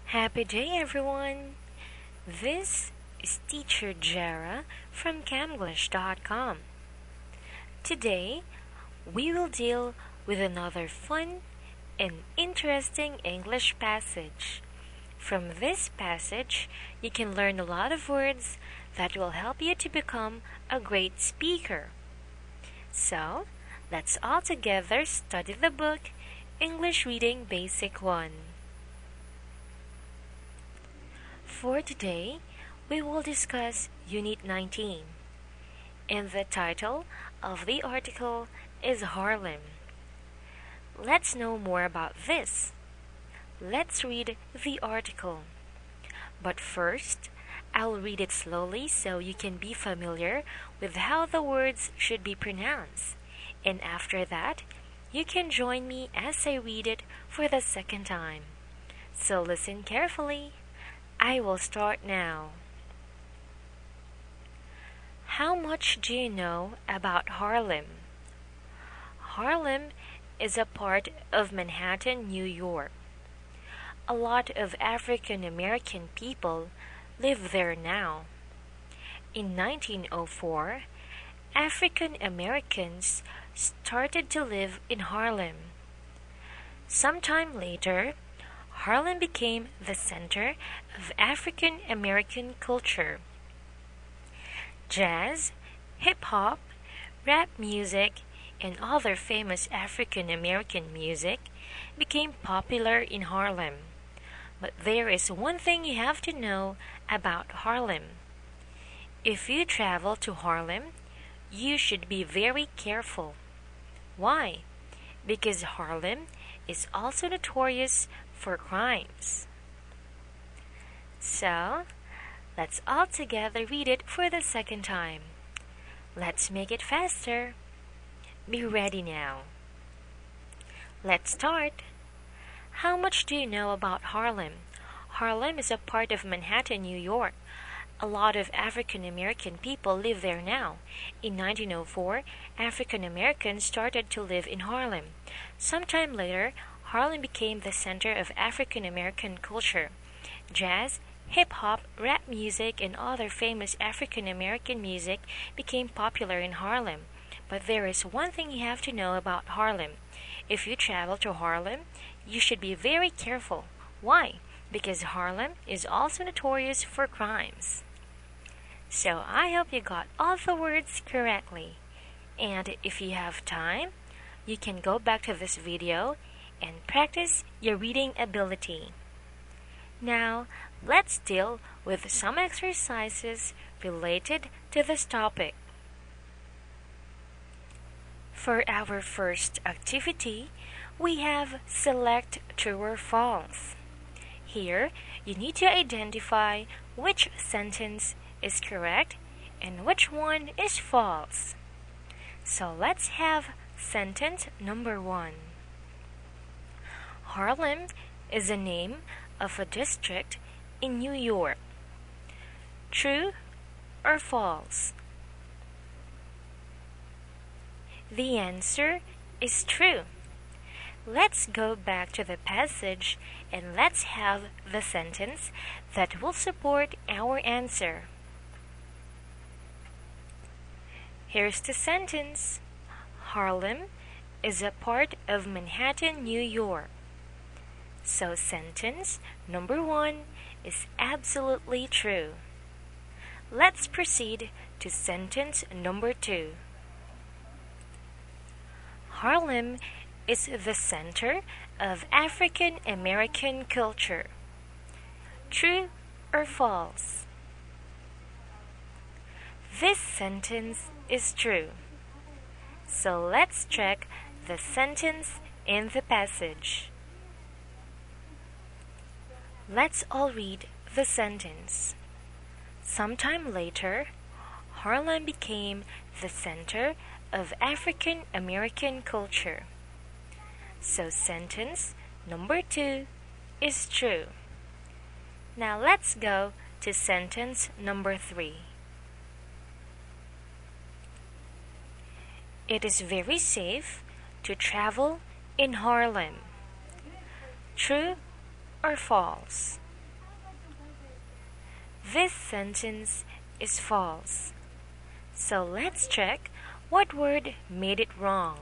Happy day, everyone! This is Teacher Jara from Camglish.com. Today, we will deal with another fun and interesting English passage. From this passage, you can learn a lot of words that will help you to become a great speaker. So, let's all together study the book English Reading Basic 1. For today, we will discuss Unit 19, and the title of the article is Harlem. Let's know more about this. Let's read the article. But first, I'll read it slowly so you can be familiar with how the words should be pronounced. And after that, you can join me as I read it for the second time. So listen carefully. I will start now. How much do you know about Harlem? Harlem is a part of Manhattan, New York. A lot of African American people live there now. In 1904, African Americans started to live in Harlem. Sometime later, Harlem became the center of African American culture. Jazz, hip-hop, rap music, and other famous African American music became popular in Harlem. But there is one thing you have to know about Harlem. If you travel to Harlem, you should be very careful. Why? Because Harlem is also notorious for crimes. So, let's all together read it for the second time. Let's make it faster. Be ready now. Let's start. How much do you know about Harlem? Harlem is a part of Manhattan, New York. A lot of African American people live there now. In 1904, African Americans started to live in Harlem. Sometime later, Harlem became the center of African American culture. Jazz, hip-hop, rap music, and other famous African American music became popular in Harlem. But there is one thing you have to know about Harlem. If you travel to Harlem, you should be very careful. Why? Because Harlem is also notorious for crimes. So I hope you got all the words correctly. And if you have time, you can go back to this video and practice your reading ability. Now, let's deal with some exercises related to this topic. For our first activity, we have select true or false. Here, you need to identify which sentence is correct and which one is false. So let's have sentence number 1. Harlem is the name of a district in New York. True or false? The answer is true. Let's go back to the passage and let's have the sentence that will support our answer. Here's the sentence. Harlem is a part of Manhattan, New York. So sentence number 1 is absolutely true. Let's proceed to sentence number 2. Harlem is the center of African American culture. True or false? This sentence is true. So let's check the sentence in the passage. Let's all read the sentence. Sometime later, Harlem became the center of African American culture. So sentence number 2 is true. Now let's go to sentence number 3. It is very safe to travel in Harlem. True or false? This sentence is false. So let's check what word made it wrong.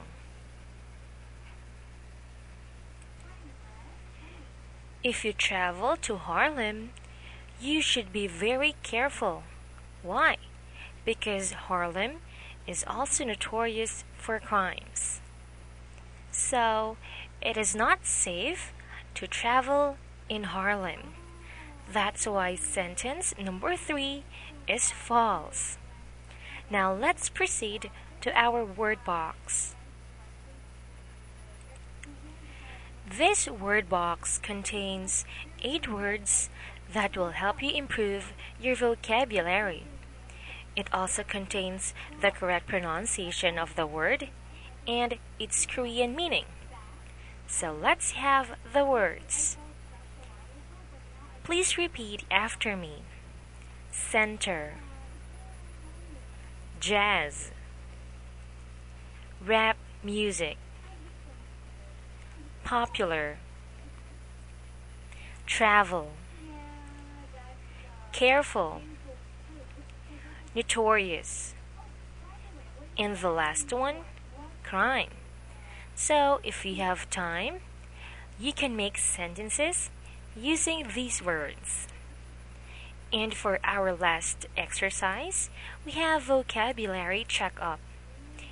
If you travel to Harlem, you should be very careful. Why? Because Harlem is also notorious for crimes. So, it is not safe to travel in Harlem. That's why sentence number 3 is false. Now let's proceed to our word box. This word box contains 8 words that will help you improve your vocabulary. It also contains the correct pronunciation of the word and its Korean meaning. So let's have the words. Please repeat after me. Center, jazz, rap music, popular, travel, careful, notorious, and the last one, crime. So if you have time, you can make sentences using these words. And for our last exercise, we have vocabulary checkup.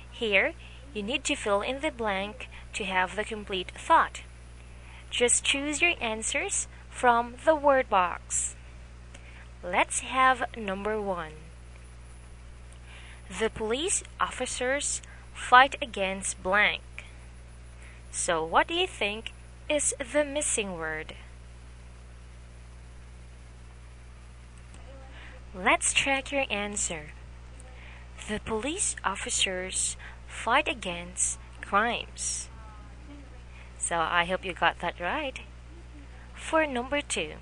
Here, you need to fill in the blank to have the complete thought. Just choose your answers from the word box. Let's have number 1. The police officers fight against blank. So what do you think is the missing word? Let's check your answer. The police officers fight against crimes. So I hope you got that right. For number 2,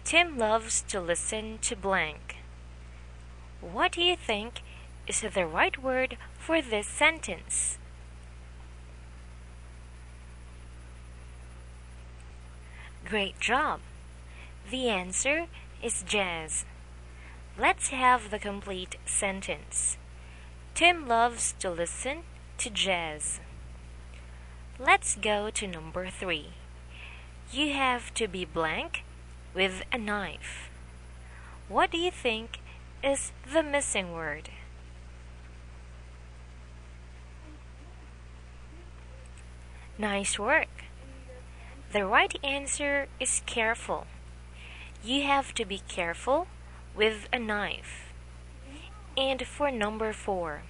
Tim loves to listen to blank. What do you think is the right word for this sentence? Great job! The answer is jazz. Let's have the complete sentence. Tim loves to listen to jazz. Let's go to number 3. You have to be blank with a knife. What do you think is the missing word? Nice work! The right answer is careful. You have to be careful with a knife. And for number 4,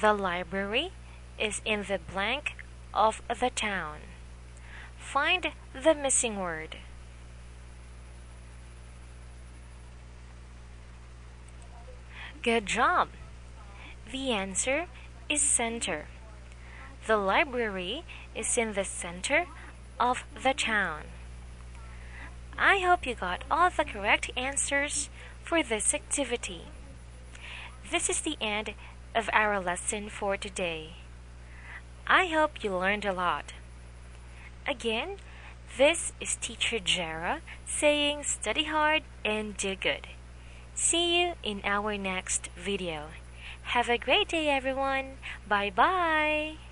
the library is in the blank of the town. Find the missing word. Good job! The answer is center. The library is in the center of the town. I hope you got all the correct answers for this activity. This is the end of our lesson for today. I hope you learned a lot. Again, this is Teacher Jara saying study hard and do good. See you in our next video. Have a great day, everyone. Bye-bye.